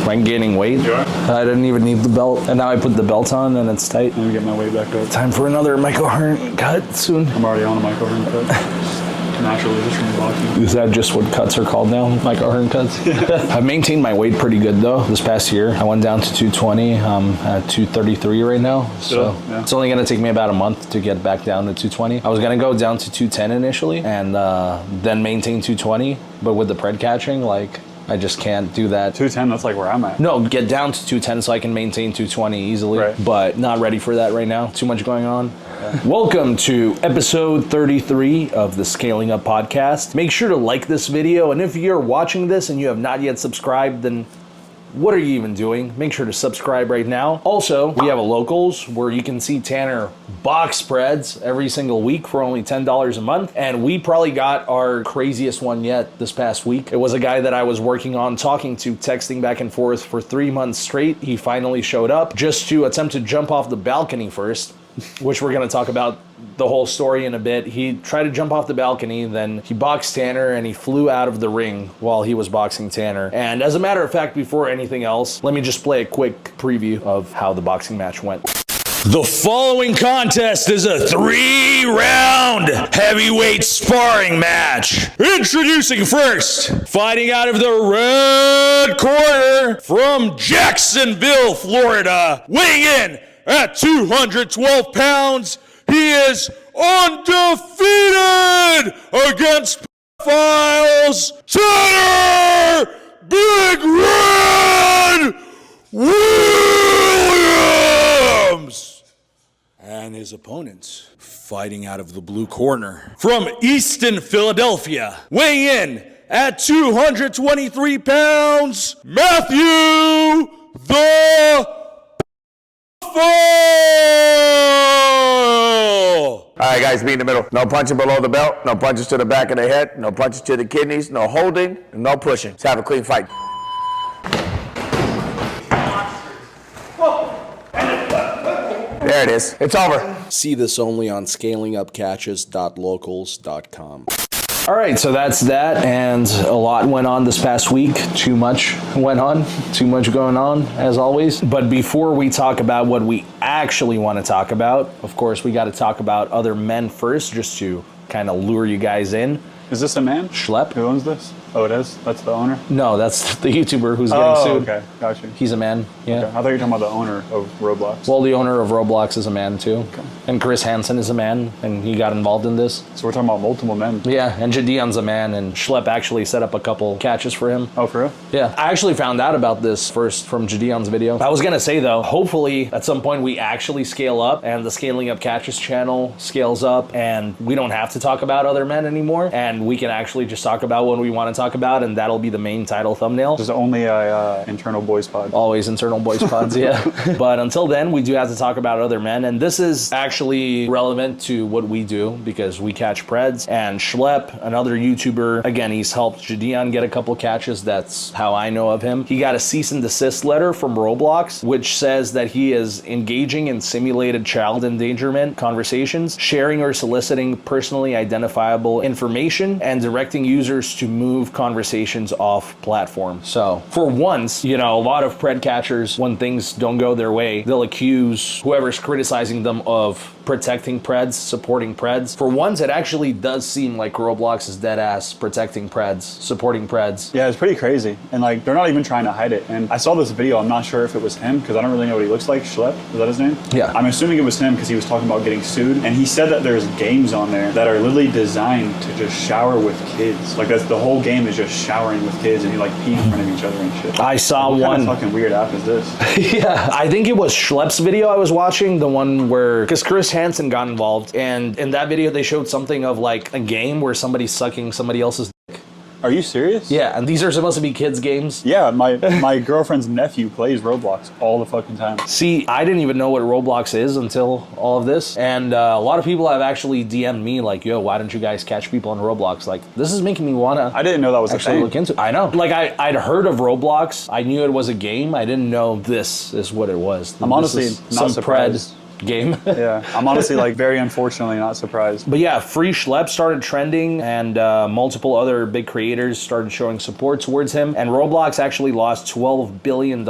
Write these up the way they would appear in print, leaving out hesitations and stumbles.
Am I gaining weight? You are? I didn't even need the belt, and now I put the belt on and it's tight. Let me get my weight back up. Time for another Michael Hearn cut soon. I'm already on a Michael Hearn cut. Naturally, just from boxing. Is that just what cuts are called now? Michael Hearn cuts? Yeah. I've maintained my weight pretty good though this past year. I went down to 220. I'm at 233 right now. So yeah. It's only going to take me about a month to get back down to 220. I was going to go down to 210 initially and then maintain 220. But with the pred catching, like, I just can't do that. 210, that's like where I'm at. No, get down to 210 so I can maintain 220 easily. Right. But not ready for that right now. Too much going on. Yeah. Welcome to episode 33 of the Scaling Up podcast. Make sure to like this video, and if you're watching this and you have not yet subscribed, then what are you even doing? Make sure to subscribe right now. Also, we have a locals where you can see Tanner box Preds every single week for only $10 a month. And we probably got our craziest one yet this past week. It was a guy that I was working on, talking to, texting back and forth for 3 months straight. He finally showed up just to attempt to jump off the balcony first, which we're going to talk about the whole story in a bit. He tried to jump off the balcony, then he boxed Tanner and he flew out of the ring while he was boxing Tanner. And as a matter of fact, before anything else, let me just play a quick preview of how the boxing match went. The following contest is a 3-round heavyweight sparring match. Introducing first, fighting out of the red corner from Jacksonville, Florida, weighing in at 212 pounds, he is undefeated against pedophiles, Tanner Big Red Williams. And his opponents, fighting out of the blue corner from Easton, Philadelphia, weighing in at 223 pounds, Matthew the All right, guys, be in the middle. No punching below the belt, no punches to the back of the head, no punches to the kidneys, no holding, no pushing. Let's have a clean fight. There it is. It's over. See this only on scalingupcatches.locals.com. All right, so that's that, and a lot went on this past week. Too much went on, too much going on, as always. But before we talk about what we actually want to talk about, of course, we got to talk about other men first, just to kind of lure you guys in. Is this a man? Schlep. Who owns this? Oh, it is? That's the owner? No, that's the YouTuber who's getting sued. Okay, gotcha. He's a man, yeah. Okay. I thought you were talking about the owner of Roblox. Well, the owner of Roblox is a man, too. Okay. And Chris Hansen is a man, and he got involved in this. So we're talking about multiple men. Yeah, and Jadion's a man, and Schlep actually set up a couple catches for him. Oh, for real? Yeah, I actually found out about this first from Jadion's video. I was gonna say though, hopefully at some point we actually scale up and the Scaling Up Catches channel scales up and we don't have to talk about other men anymore and we can actually just talk about what we want to talk about and that'll be the main title thumbnail. There's only a internal boys pod. Always internal boys pods, yeah. But until then, we do have to talk about other men, and this is actually relevant to what we do because we catch Preds, and Schlep, another YouTuber, again, he's helped Jadion get a couple catches. That's how I know of him. He got a cease and desist letter from Roblox, which says that he is engaging in simulated child endangerment conversations, sharing or soliciting personally identifiable information, and directing users to move conversations off platform. So for once, you know, a lot of Pred catchers, when things don't go their way, they'll accuse whoever's criticizing them of protecting Preds, supporting Preds. For once, it actually does seem like Roblox is dead ass protecting Preds, supporting Preds. Yeah, it's pretty crazy. And like, they're not even trying to hide it. And I saw this video, I'm not sure if it was him, because I don't really know what he looks like. Schlep, is that his name? Yeah. I'm assuming it was him because he was talking about getting sued. And he said that there's games on there that are literally designed to just shower with kids. Like that's the whole game is just showering with kids and you like pee in front of each other and shit. I saw like, what one. What kind of fucking weird app is this? Yeah, I think it was Schlep's video I was watching, the one where, because Chris Hansen got involved, and in that video they showed something of like a game where somebody's sucking somebody else's dick. Are you serious? Yeah, and these are supposed to be kids' games. Yeah, my girlfriend's nephew plays Roblox all the fucking time. See, I didn't even know what Roblox is until all of this, and a lot of people have actually DM'd me like, yo, why don't you guys catch people on Roblox? Like, this is making me wanna I didn't know that was actually look into it. I know. Like, I'd heard of Roblox. I knew it was a game. I didn't know this is what it was. I'm honestly not surprised. game. Yeah, I'm honestly like very unfortunately not surprised. But yeah, free Schlep started trending, and multiple other big creators started showing support towards him. And Roblox actually lost $12 billion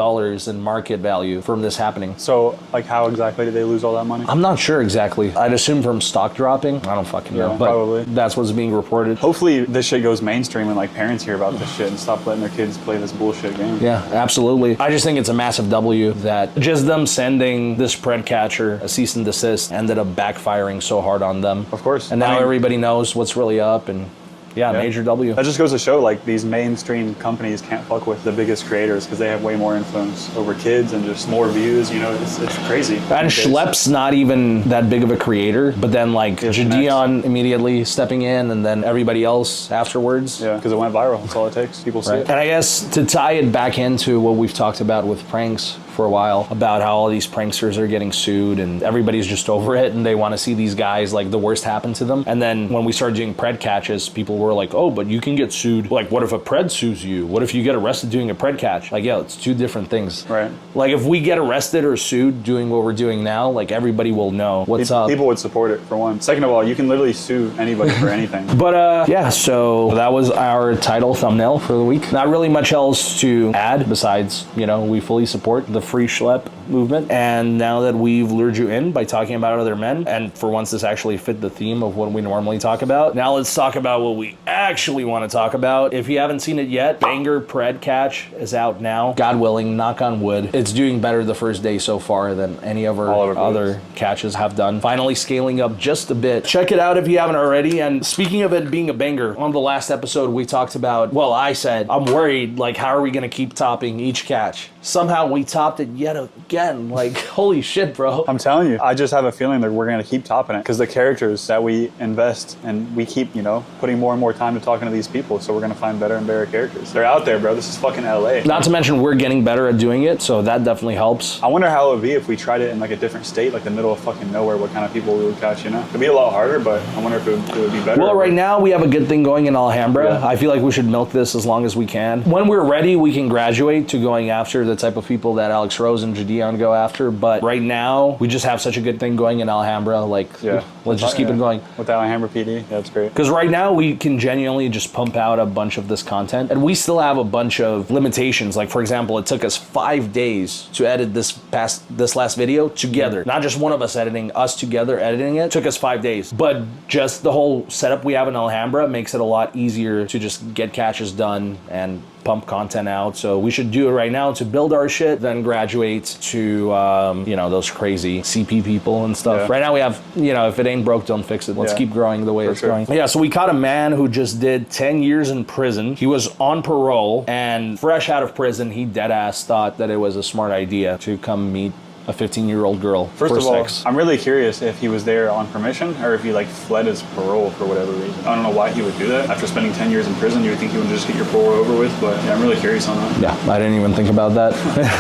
in market value from this happening. So like how exactly did they lose all that money? I'm not sure exactly. I'd assume from stock dropping. I don't fucking know. Yeah, but probably. That's what's being reported. Hopefully this shit goes mainstream and like parents hear about this shit and stop letting their kids play this bullshit game. Yeah, absolutely. I just think it's a massive W that just them sending this Pred catcher a cease and desist ended up backfiring so hard on them. Of course. And now I mean, everybody knows what's really up, and yeah, major W. That just goes to show like these mainstream companies can't fuck with the biggest creators because they have way more influence over kids and just more views. You know, it's crazy. And Schlep's not even that big of a creator, but then like Jadeon immediately stepping in, and then everybody else afterwards. Yeah, because it went viral. That's all it takes. People see it. And I guess to tie it back into what we've talked about with pranks for a while, about how all these pranksters are getting sued and everybody's just over it and they want to see these guys like the worst happen to them. And then when we started doing Pred catches, people were like, oh, but you can get sued. Like, what if a Pred sues you? What if you get arrested doing a Pred catch? Like, yeah, it's two different things. Right. Like, if we get arrested or sued doing what we're doing now, like, everybody will know what's up. People would support it, for one. Second of all, you can literally sue anybody for anything. But yeah, so that was our title thumbnail for the week. Not really much else to add besides, you know, we fully support the free Schlep movement. And now that we've lured you in by talking about other men, and for once this actually fit the theme of what we normally talk about, now let's talk about what we actually want to talk about. If you haven't seen it yet, Banger Pred Catch is out now. God willing, knock on wood. It's doing better the first day so far than any of our other catches have done. Finally scaling up just a bit. Check it out if you haven't already. And speaking of it being a banger, on the last episode we talked about, well, I said, I'm worried, like, how are we going to keep topping each catch? Somehow we topped it yet again. Like, holy shit, bro. I'm telling you, I just have a feeling that we're going to keep topping it because the characters that we invest and we keep, you know, putting more and more time to talking to these people. So we're going to find better and better characters. They're out there, bro. This is fucking LA. Not to mention we're getting better at doing it. So that definitely helps. I wonder how it would be if we tried it in like a different state, like the middle of fucking nowhere, what kind of people we would catch, you know? It'd be a lot harder, but I wonder if it would be better. Well, right now we have a good thing going in Alhambra. Yeah. I feel like we should milk this as long as we can. When we're ready, we can graduate to going after the type of people that Alex Rose and Jadeon go after. But right now, we just have such a good thing going in Alhambra. Like, let's just keep it going. With Alhambra PD, that's great. Because right now, we can genuinely just pump out a bunch of this content. And we still have a bunch of limitations. Like, for example, it took us 5 days to edit this last video together. Not just one of us editing, us together editing it. Took us 5 days. But just the whole setup we have in Alhambra makes it a lot easier to just get catches done and pump content out. So we should do it right now to build our shit, then graduate to, you know, those crazy CP people and stuff. Yeah. Right now we have, you know, if it ain't broke, don't fix it. Let's keep growing the way it's going. Yeah, so we caught a man who just did 10 years in prison. He was on parole, and fresh out of prison, he deadass thought that it was a smart idea to come meet a 15-year-old girl. First of all, I'm really curious if he was there on permission or if he like fled his parole for whatever reason. I don't know why he would do that. After spending 10 years in prison, you would think he would just get your parole over with, but yeah, I'm really curious on that. Yeah, I didn't even think about that.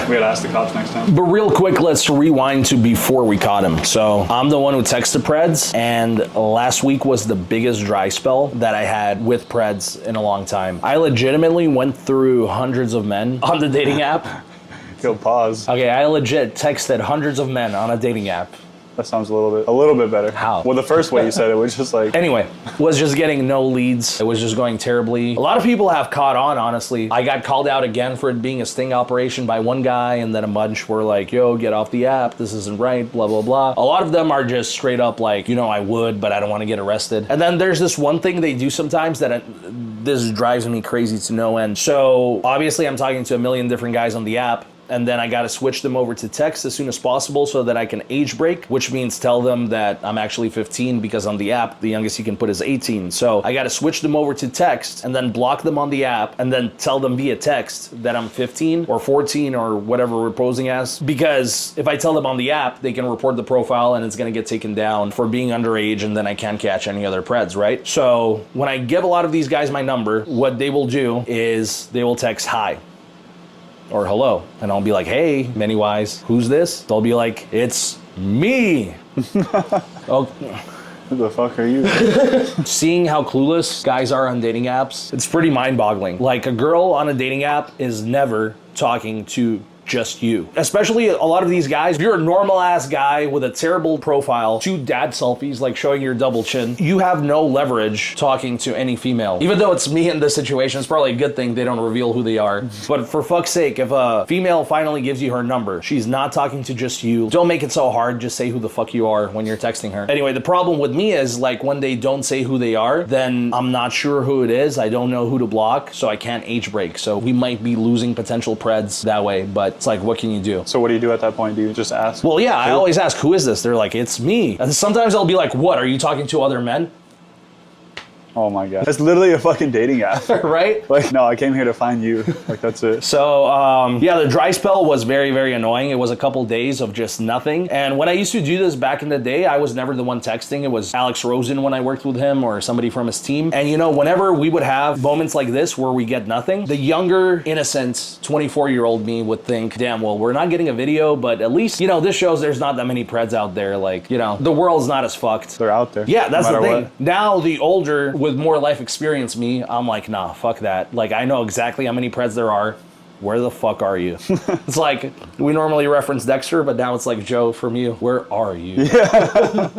We gotta ask the cops next time. But real quick, let's rewind to before we caught him. So I'm the one who texted Preds, and last week was the biggest dry spell that I had with Preds in a long time. I legitimately went through hundreds of men on the dating app. Go pause. Okay, I legit texted hundreds of men on a dating app. That sounds a little bit better. How? Well, the first way you said it was just like... Anyway, was just getting no leads. It was just going terribly. A lot of people have caught on, honestly. I got called out again for it being a sting operation by one guy, and then a bunch were like, yo, get off the app. This isn't right, blah, blah, blah. A lot of them are just straight up like, you know, I would, but I don't want to get arrested. And then there's this one thing they do sometimes that this drives me crazy to no end. So obviously I'm talking to a million different guys on the app, and then I gotta switch them over to text as soon as possible so that I can age break, which means tell them that I'm actually 15 because on the app, the youngest you can put is 18. So I gotta switch them over to text and then block them on the app and then tell them via text that I'm 15 or 14 or whatever we're posing as. Because if I tell them on the app, they can report the profile and it's gonna get taken down for being underage, and then I can't catch any other Preds, right? So when I give a lot of these guys my number, what they will do is they will text hi or hello, and I'll be like, hey, Mannywise, who's this? They'll be like, it's me. Oh. Who the fuck are you? Seeing how clueless guys are on dating apps, it's pretty mind-boggling. Like, a girl on a dating app is never talking to just you. Especially a lot of these guys, if you're a normal ass guy with a terrible profile, 2 dad selfies like showing your double chin, you have no leverage talking to any female. Even though it's me in this situation, it's probably a good thing they don't reveal who they are. But for fuck's sake, if a female finally gives you her number, she's not talking to just you. Don't make it so hard, just say who the fuck you are when you're texting her. Anyway, the problem with me is like when they don't say who they are, then I'm not sure who it is. I don't know who to block, so I can't age break. So we might be losing potential Preds that way, but it's like, what can you do? So what do you do at that point? Do you just ask? Well, yeah, I always ask, who is this? They're like, it's me. And sometimes I'll be like, what? Are you talking to other men? Oh my God. That's literally a fucking dating app. Right? Like, no, I came here to find you. Like, that's it. So, yeah, the dry spell was very, very annoying. It was a couple days of just nothing. And when I used to do this back in the day, I was never the one texting. It was Alex Rosen when I worked with him or somebody from his team. And, you know, whenever we would have moments like this where we get nothing, the younger, innocent 24-year-old me would think, damn, well, we're not getting a video, but at least, you know, this shows there's not that many Preds out there. Like, you know, the world's not as fucked. They're out there. Yeah, that's no the thing. What. Now, the older, with more life experience me, I'm like, nah, fuck that. Like, I know exactly how many Preds there are. Where the fuck are you? It's like, we normally reference Dexter, but now it's like, Joe, from you, where are you? Yeah.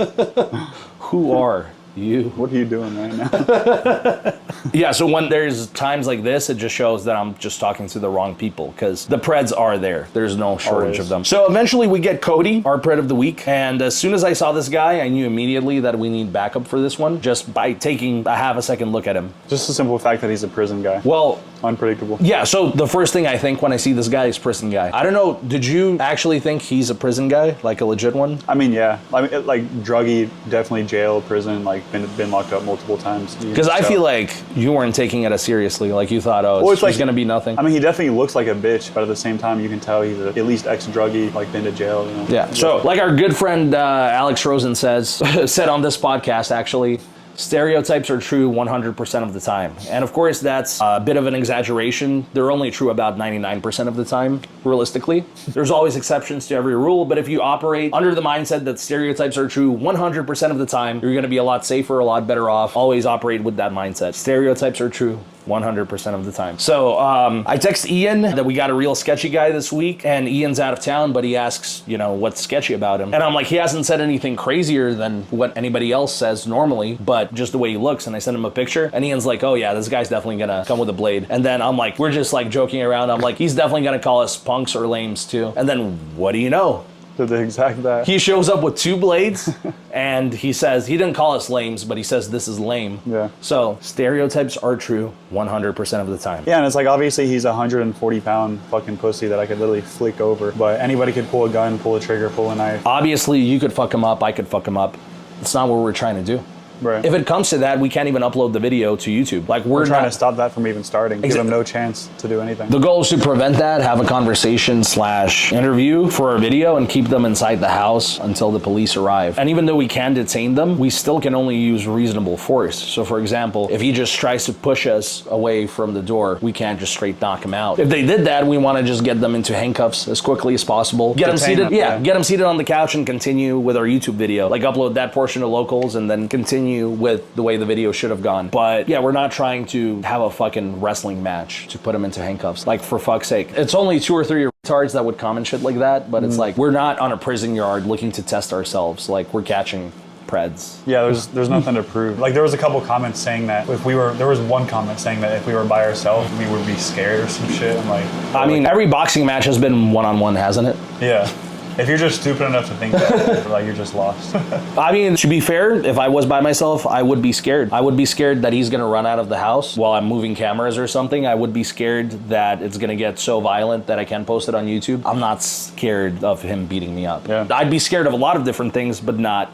Who are you? What are you doing right now? Yeah, so when there's times like this, it just shows that I'm just talking to the wrong people because the Preds are there. There's no shortage of them. So eventually we get Cody, our Pred of the week. And as soon as I saw this guy, I knew immediately that we need backup for this one just by taking a half a second look at him. Just the simple fact that he's a prison guy. Well, unpredictable. Yeah, so the first thing I think when I see this guy is prison guy. I don't know, did you actually think he's a prison guy? Like a legit one? I mean, yeah. I mean, like, druggy, definitely jail, prison, like, been locked up multiple times. Because I feel like you weren't taking it as seriously. Like, you thought, oh, it's like, gonna be nothing. I mean, he definitely looks like a bitch, but at the same time, you can tell he's at least ex-druggy, like, been to jail, you know? Yeah, so, like our good friend Alex Rosen said on this podcast, actually, stereotypes are true 100% of the time. And of course, that's a bit of an exaggeration. They're only true about 99% of the time, realistically. There's always exceptions to every rule, but if you operate under the mindset that stereotypes are true 100% of the time, you're gonna be a lot safer, a lot better off. Always operate with that mindset. Stereotypes are true 100% of the time. So I text Ian that we got a real sketchy guy this week, and Ian's out of town, but he asks, you know, what's sketchy about him. And I'm like, he hasn't said anything crazier than what anybody else says normally, but just the way he looks. And I sent him a picture, and Ian's like, oh yeah, this guy's definitely gonna come with a blade. And then I'm like, we're just like joking around. I'm like, he's definitely gonna call us punks or lames too. And then what do you know? The exact that. He shows up with 2 blades and he says, he didn't call us lames, but he says this is lame. Yeah. So stereotypes are true 100% of the time. Yeah, and it's like, obviously he's a 140-pound fucking pussy that I could literally flick over, but anybody could pull a gun, pull a trigger, pull a knife. Obviously you could fuck him up, I could fuck him up. It's not what we're trying to do. Right. If it comes to that, we can't even upload the video to YouTube. Like we're trying not to stop that from even starting. Give them no chance to do anything. The goal is to prevent that, have a conversation / interview for our video, and keep them inside the house until the police arrive. And even though we can detain them, we still can only use reasonable force. So for example, if he just tries to push us away from the door, we can't just straight knock him out. If they did that, we want to just get them into handcuffs as quickly as possible. Get them seated, get them seated on the couch and continue with our YouTube video. Like upload that portion to locals and then continue with the way the video should have gone. But yeah, we're not trying to have a fucking wrestling match to put him into handcuffs. Like, for fuck's sake. It's only 2 or 3 retards that would comment shit like that, but it's like, we're not on a prison yard looking to test ourselves. Like, we're catching Preds. Yeah, there's nothing to prove. Like, there was a couple comments saying that there was one comment saying that if we were by ourselves, we would be scared or some shit. I'm like, I mean, every boxing match has been one-on-one, hasn't it? Yeah. If you're just stupid enough to think that, like, you're just lost. I mean, to be fair, if I was by myself, I would be scared. I would be scared that he's gonna run out of the house while I'm moving cameras or something. I would be scared that it's gonna get so violent that I can't post it on YouTube. I'm not scared of him beating me up. Yeah. I'd be scared of a lot of different things, but not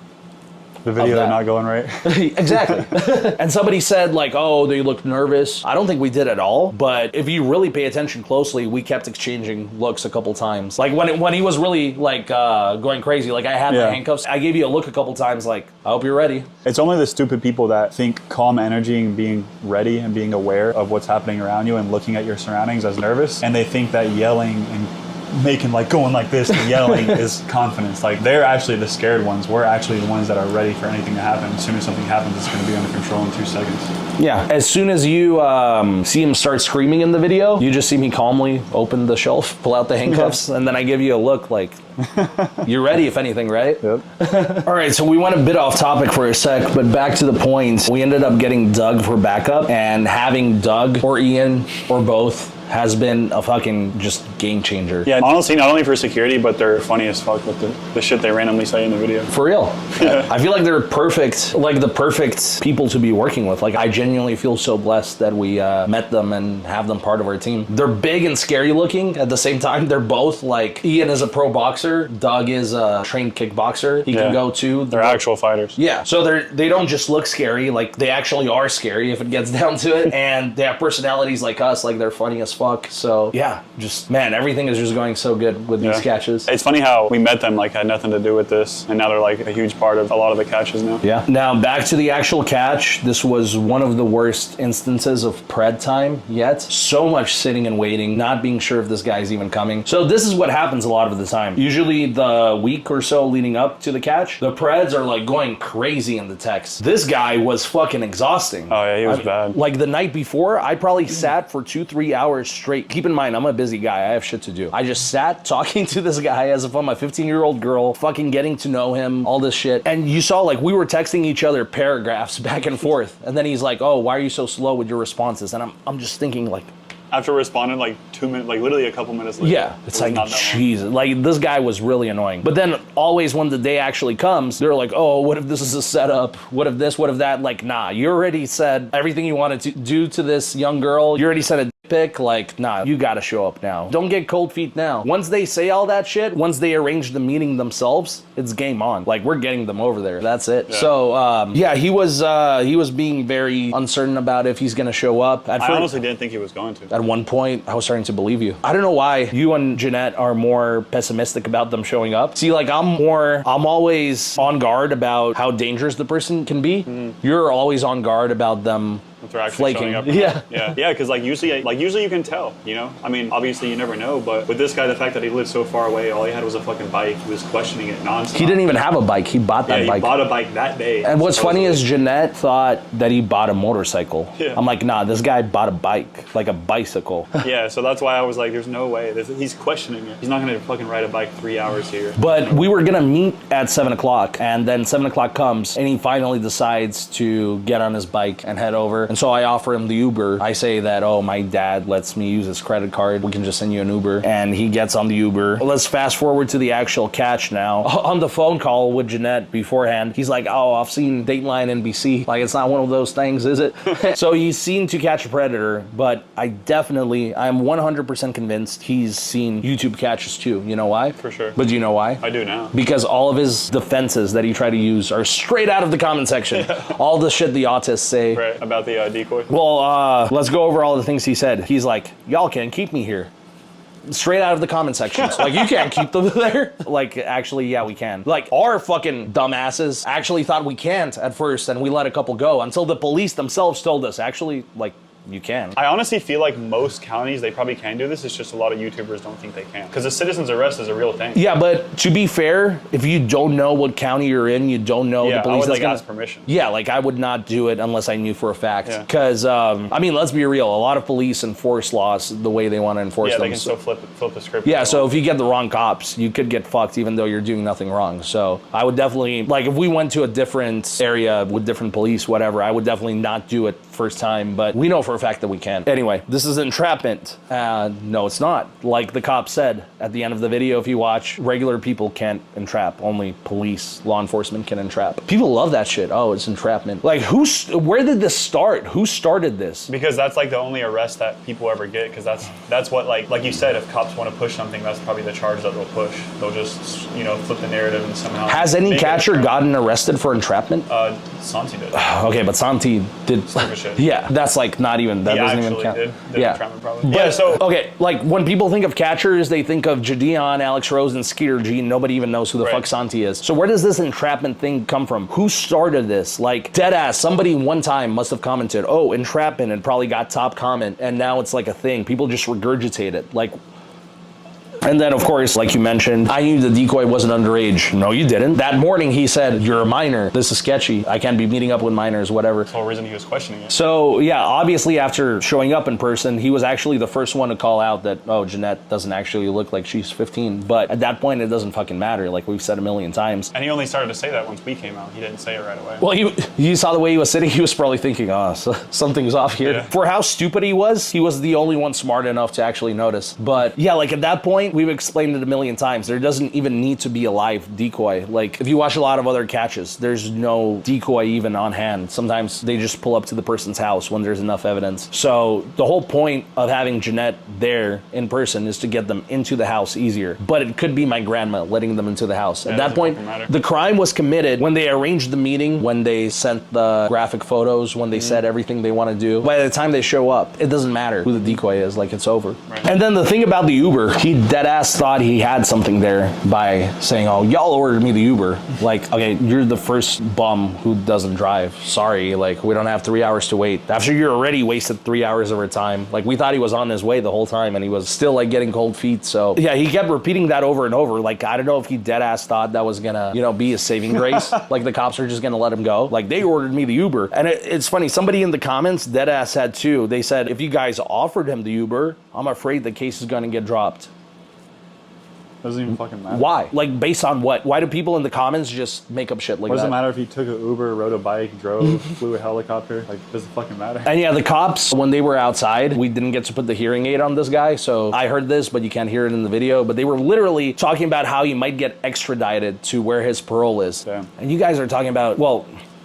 the video not going right. Exactly. And somebody said like, oh, they looked nervous. I don't think we did at all. But if you really pay attention closely, we kept exchanging looks a couple times. Like when he was really like going crazy, like I had the handcuffs. I gave you a look a couple times like, I hope you're ready. It's only the stupid people that think calm energy and being ready and being aware of what's happening around you and looking at your surroundings as nervous. And they think that yelling and making, like, going like this and yelling is confidence. Like, they're actually the scared ones. We're actually the ones that are ready for anything to happen. As soon as something happens, it's going to be under control in 2 seconds. Yeah. As soon as you see him start screaming in the video, you just see me calmly open the shelf, pull out the handcuffs, and then I give you a look like, you're ready if anything, right? Yep. All right, so we went a bit off topic for a sec, but back to the point. We ended up getting Doug for backup, and having Doug or Ian or both has been a fucking just game changer. Yeah, honestly, not only for security, but they're funny as fuck with the shit they randomly say in the video. For real. I feel like they're perfect, like the perfect people to be working with. Like, I genuinely feel so blessed that we met them and have them part of our team. They're big and scary looking at the same time. They're both like, Ian is a pro boxer, Doug is a trained kickboxer. He can go too. They're actual fighters. Yeah, so they don't just look scary, like they actually are scary if it gets down to it. And they have personalities like us, like they're funny as fuck. So yeah, just, man, everything is just going so good with these catches. It's funny how we met them, like, had nothing to do with this, and now they're like a huge part of a lot of the catches now. Yeah. Now back to the actual catch. This was one of the worst instances of pred time yet. So much sitting and waiting, not being sure if this guy's even coming. So this is what happens a lot of the time. Usually the week or so leading up to the catch, the preds are like going crazy in the text. This guy was fucking exhausting. Oh yeah, he was bad. Like the night before, I probably sat for 2-3 hours straight. Keep in mind, I'm a busy guy. I have shit to do. I just sat talking to this guy as if I'm a 15-year-old girl, fucking getting to know him, all this shit. And you saw, like, we were texting each other paragraphs back and forth. And then he's like, oh, why are you so slow with your responses? And I'm just thinking, like, after responding like 2 minutes, like literally a couple minutes later. Yeah, it's like, Jesus. Like, this guy was really annoying. But then always when the day actually comes, they're like, oh, what if this is a setup? What if this, what if that? Like, nah, you already said everything you wanted to do to this young girl. You already said a pick. Like, nah, you gotta show up now. Don't get cold feet now. Once they say all that shit, once they arrange the meeting themselves, it's game on. Like, we're getting them over there. That's it. Yeah. So, yeah, he was being very uncertain about if he's gonna show up. I honestly didn't think he was going to. At one point, I was starting to believe you. I don't know why you and Jeanette are more pessimistic about them showing up. See, like, I'm always on guard about how dangerous the person can be. You're always on guard about them flaking. Up. Yeah, because like usually you can tell, you know. I mean, obviously you never know, but with this guy, the fact that he lived so far away, all he had was a fucking bike. He was questioning it nonstop. He didn't even have a bike. He bought that bike. He bought a bike that day. And what's funny is Jeanette thought that he bought a motorcycle. Yeah. I'm like, nah, this guy bought a bike, like a bicycle. Yeah, so that's why I was like, there's no way. He's questioning it. He's not gonna fucking ride a bike 3 hours here. But we were gonna meet at 7 o'clock, and then 7 o'clock comes, and he finally decides to get on his bike and head over. And so I offer him the Uber. I say that, oh, my dad lets me use his credit card. We can just send you an Uber. And he gets on the Uber. Let's fast forward to the actual catch now. On the phone call with Jeanette beforehand, he's like, oh, I've seen Dateline NBC. Like, it's not one of those things, is it? So he's seen To Catch a Predator, but I'm 100% convinced he's seen YouTube catches too. You know why? For sure. But do you know why? I do now. Because all of his defenses that he tried to use are straight out of the comment section. All the shit the autists say. Right, about the decoy. Well, let's go over all the things he said. He's like, y'all can't keep me here. Straight out of the comment sections. Like, you can't keep them there. Like, actually, yeah, we can. Like, our fucking dumbasses actually thought we can't at first, and we let a couple go until the police themselves told us, actually, like, you can. I honestly feel like most counties, they probably can do this. It's just a lot of YouTubers don't think they can. Because a citizen's arrest is a real thing. Yeah, but to be fair, if you don't know what county you're in, you don't know the police. I would ask permission. Yeah, like I would not do it unless I knew for a fact. Because, I mean, let's be real. A lot of police enforce laws the way they want to enforce them. Yeah, they can still flip the script. Yeah, so if you get the wrong cops, you could get fucked even though you're doing nothing wrong. So I would definitely, like if we went to a different area with different police, whatever, I would definitely not do it first time. But we know for a fact that we can. Anyway, this is entrapment. No, it's not. Like the cop said at the end of the video, if you watch, regular people can't entrap. Only police, law enforcement can entrap. People love that shit. Oh, it's entrapment. Like, where did this start? Who started this? Because that's like the only arrest that people ever get. Because that's what, like you said, if cops want to push something, that's probably the charge that they'll push. They'll just, flip the narrative and somehow. Has any catcher gotten arrested for entrapment? Santi did. Okay, but Santi did. Yeah, that's like not even, that doesn't even count. Yeah, so okay, like when people think of catchers, they think of Jadion, Alex Rose, and Skeeter G. Nobody even knows who the fuck Santi is. So where does this entrapment thing come from? Who started this? Like deadass, somebody one time must have commented, oh, entrapment, and probably got top comment, and now it's like a thing. People just regurgitate it. Like, And then, of course, like you mentioned, I knew the decoy wasn't underage. No, you didn't. That morning, he said, you're a minor. This is sketchy. I can't be meeting up with minors, whatever. That's the whole reason he was questioning it. So, yeah, obviously, after showing up in person, he was actually the first one to call out that, oh, Jeanette doesn't actually look like she's 15. But at that point, it doesn't fucking matter. Like we've said a million times. And he only started to say that once we came out. He didn't say it right away. Well, you saw the way he was sitting. He was probably thinking, oh, something's off here. Yeah. For how stupid he was the only one smart enough to actually notice. But yeah, like at that point, we've explained it a million times. There doesn't even need to be a live decoy. Like if you watch a lot of other catches, there's no decoy even on hand. Sometimes they just pull up to the person's house when there's enough evidence. So the whole point of having Jeanette there in person is to get them into the house easier. But it could be my grandma letting them into the house. At that point, the crime was committed when they arranged the meeting, when they sent the graphic photos, when they said everything they want to do. By the time they show up, it doesn't matter who the decoy is, like it's over. Right. And then the thing about the Uber, he dead ass thought he had something there by saying, oh, y'all ordered me the Uber. Like, okay, you're the first bum who doesn't drive. Sorry, like we don't have 3 hours to wait. After you're already wasted 3 hours of our time. Like we thought he was on his way the whole time and he was still like getting cold feet. So yeah, he kept repeating that over and over. Like, I don't know if he dead ass thought that was gonna, be his saving grace. Like the cops are just gonna let him go. Like they ordered me the Uber. And it's funny, somebody in the comments dead ass had too. They said, if you guys offered him the Uber, I'm afraid the case is gonna get dropped. Doesn't even fucking matter. Why? Like, based on what? Why do people in the comments just make up shit like that? What does it matter if he took an Uber, rode a bike, drove, flew a helicopter? Like, does it fucking matter? And yeah, the cops, when they were outside, we didn't get to put the hearing aid on this guy, so I heard this, but you can't hear it in the video, but they were literally talking about how he might get extradited to where his parole is. Damn. And you guys are talking about, well,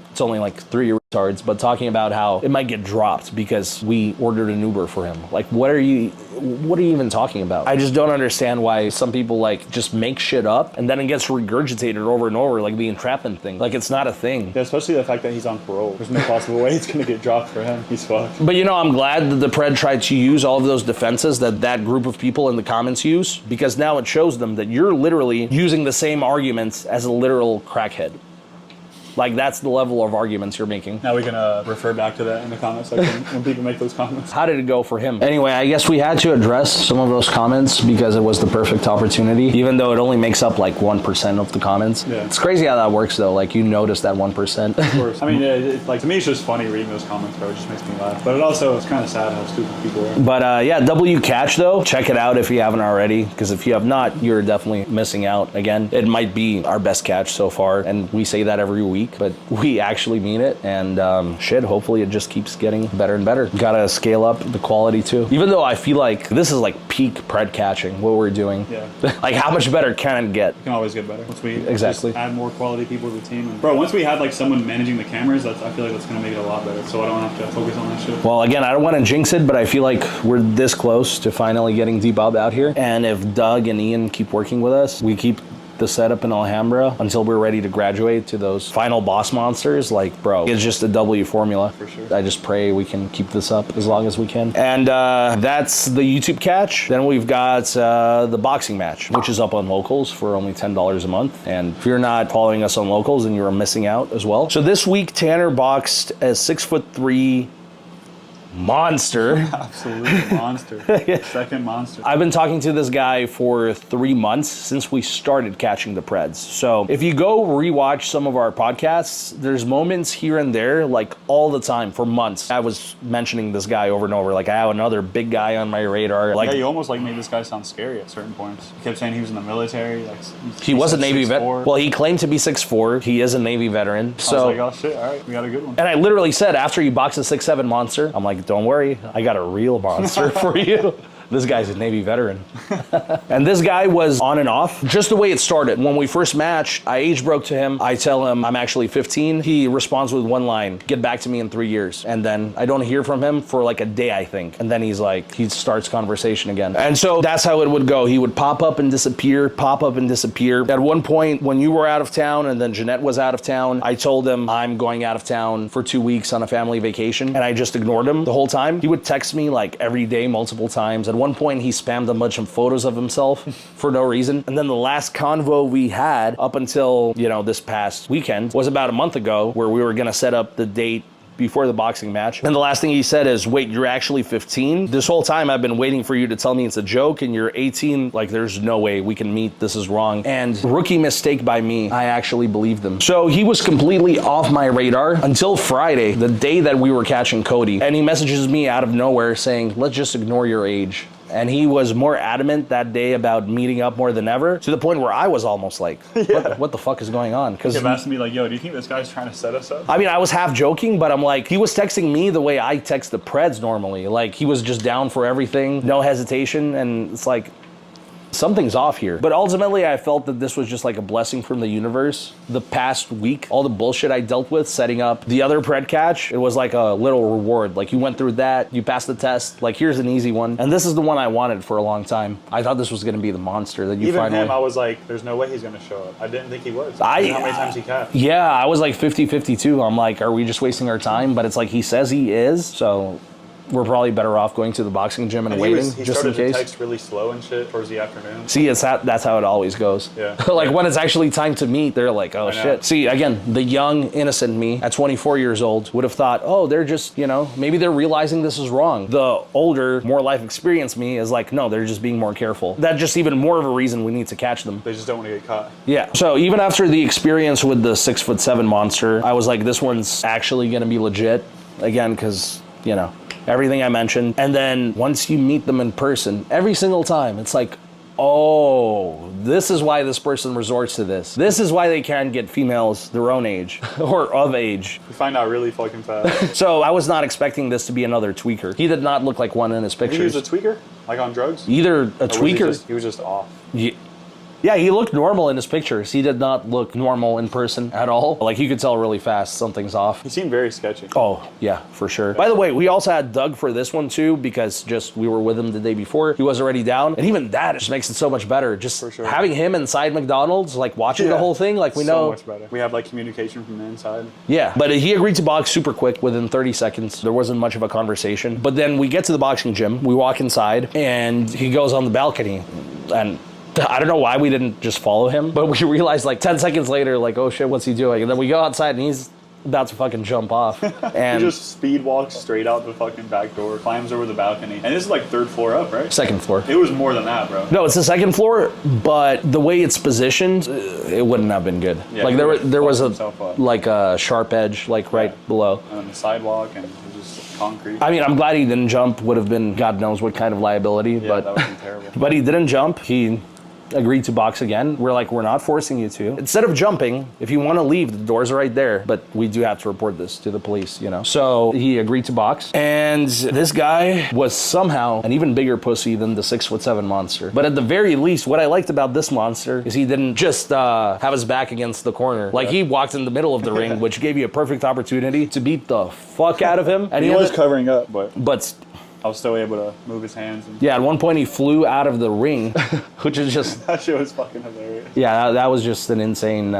it's only like 3 retards, but talking about how it might get dropped because we ordered an Uber for him. Like, what are you even talking about? I just don't understand why some people like just make shit up and then it gets regurgitated over and over, like the entrapment thing. Like, it's not a thing. Yeah, especially the fact that he's on parole. There's no possible way it's gonna get dropped for him. He's fucked. But I'm glad that the Pred tried to use all of those defenses that group of people in the comments use, because now it shows them that you're literally using the same arguments as a literal crackhead. Like, that's the level of arguments you're making. Now we can refer back to that in the comment section when people make those comments. How did it go for him? Anyway, I guess we had to address some of those comments because it was the perfect opportunity, even though it only makes up like 1% of the comments. Yeah. It's crazy how that works though. Like, you notice that 1%. Of course. I mean, like, to me, it's just funny reading those comments, bro. It just makes me laugh. But it's kind of sad how stupid people are. But yeah, W Catch though, check it out if you haven't already, because if you have not, you're definitely missing out. Again, it might be our best catch so far, and we say that every week, but we actually mean it, and hopefully it just keeps getting better and better. Gotta scale up the quality too. Even though I feel like this is like peak Pred catching, what we're doing. Yeah. Like, how much better can it get? It can always get better. Once we exactly add more quality people to the team. And, bro, once we have like someone managing the cameras, I feel like that's gonna make it a lot better, so I don't have to focus on that shit. Well, again, I don't want to jinx it, but I feel like we're this close to finally getting D-Bob out here, and if Doug and Ian keep working with us, we keep the setup in Alhambra until we're ready to graduate to those final boss monsters. Like, bro, it's just a W formula. For sure. I just pray we can keep this up as long as we can. And that's the YouTube catch. Then we've got the boxing match, which is up on Locals for only $10 a month. And if you're not following us on Locals, then you're missing out as well. So this week, Tanner boxed a 6'3" monster. Absolute monster. Second monster. I've been talking to this guy for 3 months since we started catching the Preds. So if you go rewatch some of our podcasts, there's moments here and there, like all the time for months. I was mentioning this guy over and over. Like, I have another big guy on my radar. Like, yeah, you almost like made this guy sound scary at certain points. You kept saying he was in the military. Like, he was a Navy veteran. Well, he claimed to be 6'4". He is a Navy veteran. So I was like, oh shit, all right, we got a good one. And I literally said, after you box a 6'7" monster, I'm like, don't worry, I got a real monster for you. This guy's a Navy veteran. And this guy was on and off, just the way it started. When we first matched, I age broke to him. I tell him I'm actually 15. He responds with one line, get back to me in 3 years. And then I don't hear from him for like a day, I think. And then he starts conversation again. And so that's how it would go. He would pop up and disappear, pop up and disappear. At one point, when you were out of town and then Jeanette was out of town, I told him I'm going out of town for 2 weeks on a family vacation. And I just ignored him the whole time. He would text me like every day, multiple times. At one point, he spammed a bunch of photos of himself for no reason. And then the last convo we had up until, this past weekend was about a month ago, where we were gonna set up the date before the boxing match. And the last thing he said is, wait, you're actually 15? This whole time I've been waiting for you to tell me it's a joke and you're 18. Like, there's no way we can meet. This is wrong. And rookie mistake by me, I actually believed him. So he was completely off my radar until Friday, the day that we were catching Cody. And he messages me out of nowhere saying, let's just ignore your age. And he was more adamant that day about meeting up more than ever, to the point where I was almost like, what the fuck is going on? Because he asked me like, yo, do you think this guy's trying to set us up? I mean, I was half joking, but I'm like, he was texting me the way I text the Preds normally. Like, he was just down for everything, no hesitation, and it's like, something's off here. But ultimately, I felt that this was just like a blessing from the universe. The past week, all the bullshit I dealt with setting up the other Pred catch, it was like a little reward. Like, you went through that, you passed the test, like, here's an easy one. And this is the one I wanted for a long time. I thought this was gonna be the monster that you finally... Even him, I was like, there's no way he's gonna show up. I didn't think he was. You know how many times he catched? Yeah, I was like 50-50 too. I'm like, are we just wasting our time? But it's like, he says he is, so... we're probably better off going to the boxing gym and waiting, he just in case. started to text really slow and shit towards the afternoon. See, that's how it always goes. Yeah. Like, when it's actually time to meet, they're like, oh shit. See, again, the young, innocent me at 24 years old would have thought, oh, they're just, you know, maybe they're realizing this is wrong. The older, more life experience me is like, no, they're just being more careful. That's just even more of a reason we need to catch them. They just don't want to get caught. Yeah. So even after the experience with the 6'7" monster, I was like, this one's actually gonna be legit. Again, because, you know, everything I mentioned. And then once you meet them in person, every single time, it's like, oh, this is why this person resorts to this. This is why they can't get females their own age or of age. We find out really fucking fast. So I was not expecting this to be another tweaker. He did not look like one in his pictures. He was a tweaker? Like on drugs? Either a tweaker. He was just off. Yeah, he looked normal in his pictures. He did not look normal in person at all. Like, you could tell really fast something's off. He seemed very sketchy. Oh, yeah, for sure. By the way, we also had Doug for this one too, because just we were with him the day before. He was already down. And even that just makes it so much better. Just for sure. Having him inside McDonald's, like watching the whole thing, like we know. So much better. We have like communication from the inside. Yeah, but he agreed to box super quick within 30 seconds. There wasn't much of a conversation. But then we get to the boxing gym, we walk inside, and he goes on the balcony. And I don't know why we didn't just follow him, but we realized like 10 seconds later, like, oh shit, what's he doing? And then we go outside and he's about to fucking jump off. And he just speed walks straight out the fucking back door, climbs over the balcony. And this is like 3rd floor up, right? 2nd floor. It was more than that, bro. No, it's the 2nd floor, but the way it's positioned, it wouldn't have been good. Yeah, like there was a sharp edge, like right below. And on the sidewalk, and it was just concrete. I mean, I'm glad he didn't jump. Would have been God knows what kind of liability. Yeah, but that would have been terrible. But he didn't jump. He agreed to box again. We're like, we're not forcing you to. Instead of jumping, if you want to leave, the doors are right there. But we do have to report this to the police, you know. So he agreed to box. And this guy was somehow an even bigger pussy than the 6'7" monster. But at the very least, what I liked about this monster is he didn't just have his back against the corner. Like, he walked in the middle of the ring, which gave you a perfect opportunity to beat the fuck out of him. And he was covering up, but I was still able to move his hands. Yeah, at one point he flew out of the ring, which is just... that shit was fucking hilarious. Yeah, that was just an insane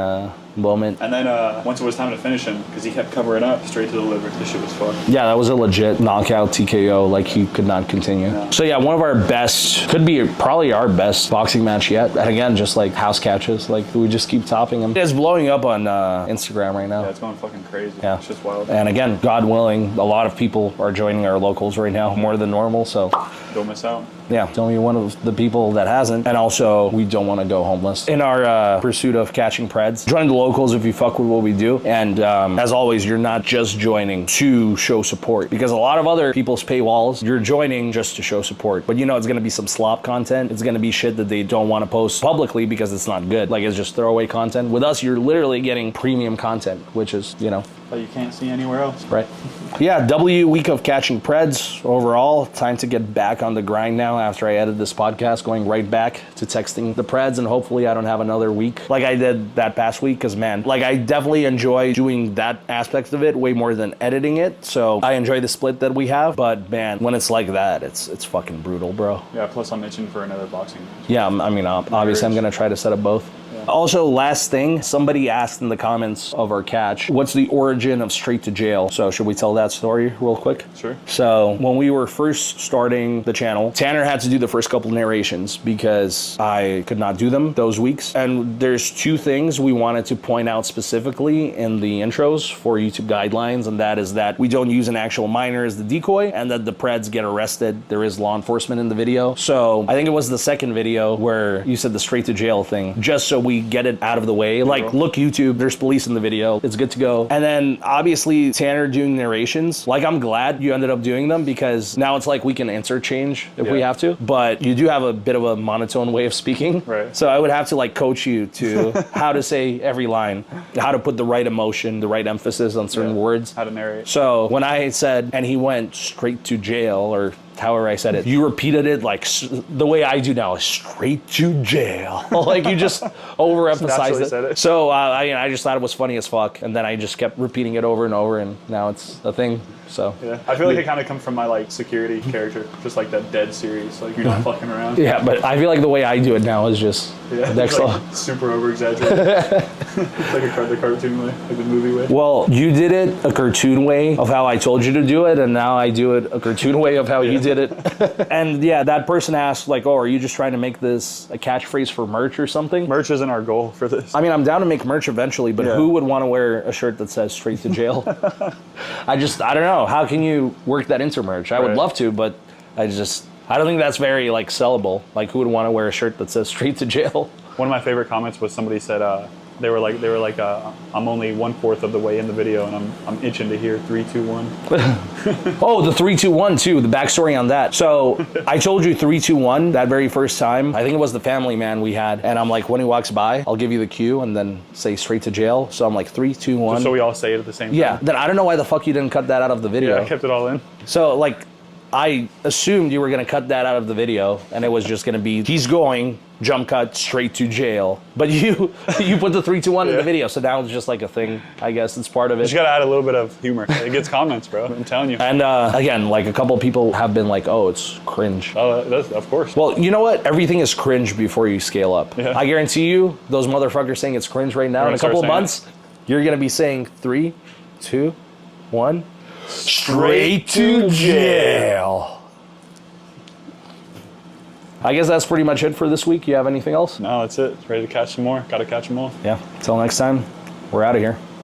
moment. And then once it was time to finish him, because he kept covering up, straight to the liver. This shit was fucked. Yeah, that was a legit knockout TKO. Like, he could not continue. No. So yeah, one of our best, could be probably our best boxing match yet. And again, just like house catches. Like, we just keep topping them. It's blowing up on Instagram right now. Yeah, it's going fucking crazy. Yeah. It's just wild. And again, God willing, a lot of people are joining our locals right now, more than normal, so... don't miss out. Yeah, it's only one of the people that hasn't. And also, we don't want to go homeless. In our pursuit of catching Preds, join the locals if you fuck with what we do. And as always, you're not just joining to show support. Because a lot of other people's paywalls, you're joining just to show support. But you know it's going to be some slop content. It's going to be shit that they don't want to post publicly because it's not good. Like, it's just throwaway content. With us, you're literally getting premium content, which is, you know... that you can't see anywhere else. Right. Yeah, W week of catching Preds overall. Time to get back on the grind now after I edited this podcast, going right back to texting the Preds, and hopefully I don't have another week like I did that past week, because man, like, I definitely enjoy doing that aspect of it way more than editing it. So I enjoy the split that we have, but man, when it's like that, it's fucking brutal, bro. Yeah, plus I'm itching for another boxing match. Yeah, I mean, obviously I'm gonna try to set up both. Also, last thing, somebody asked in the comments of our catch, what's the origin origin of straight to jail. So should we tell that story real quick? Sure. So when we were first starting the channel, Tanner had to do the first couple narrations because I could not do them those weeks. And there's two things we wanted to point out specifically in the intros for YouTube guidelines, and that is that we don't use an actual minor as the decoy, and that the Preds get arrested. There is law enforcement in the video. So I think it was the second video where you said the straight to jail thing, just so we get it out of the way. Like, look, YouTube, there's police in the video. It's good to go. And then obviously Tanner doing narrations. Like, I'm glad you ended up doing them because now it's like we can interchange if we have to. But you do have a bit of a monotone way of speaking. Right. So I would have to like coach you to how to say every line, how to put the right emotion, the right emphasis on certain words. How to narrate. So when I said, and he went straight to jail, or however I said it, you repeated it like the way I do now, straight to jail. Like you just overemphasized it. So I just thought it was funny as fuck, and then I just kept repeating it over and over, and now it's a thing. So yeah, I feel like it kind of comes from my like security character, just like that Dead series. Like you're not fucking around. Yeah, but I feel like the way I do it now is just next level. Like super over exaggerated. It's like the cartoon way, like the movie way. Well, you did it a cartoon way of how I told you to do it, and now I do it a cartoon way of how you did it. And yeah, that person asked like, "Oh, are you just trying to make this a catchphrase for merch or something?" Merch isn't our goal for this. I mean, I'm down to make merch eventually, but who would want to wear a shirt that says straight to jail? I don't know. How can you work that into merch? I would love to, but I don't think that's very like sellable. Like, who would want to wear a shirt that says straight to jail? One of my favorite comments was somebody said, they were like, I'm only 1/4 of the way in the video, and I'm itching to hear 3, 2, 1. Oh, the 3, 2, 1 too. The backstory on that. So I told you 3, 2, 1 that very first time. I think it was the family man we had, and I'm like, when he walks by, I'll give you the cue and then say straight to jail. So I'm like 3, 2, 1. Just so we all say it at the same time. Yeah. Then I don't know why the fuck you didn't cut that out of the video. Yeah, I kept it all in. So like, I assumed you were gonna cut that out of the video, and it was just gonna be he's going jump cut straight to jail. But you put the 3, 2, 1 in the video, so now it's just like a thing. I guess it's part of it. You just gotta add a little bit of humor. It gets comments, bro. I'm telling you. And again, like a couple people have been like, "Oh, it's cringe." Oh, that's, of course. Well, you know what? Everything is cringe before you scale up. Yeah. I guarantee you, those motherfuckers saying it's cringe right now, in a couple of months, you're gonna be saying 3, 2, 1, straight to jail. I guess that's pretty much it for this week. You have anything else? No, that's it. Ready to catch some more. Gotta catch them all. Yeah. Until next time, we're out of here.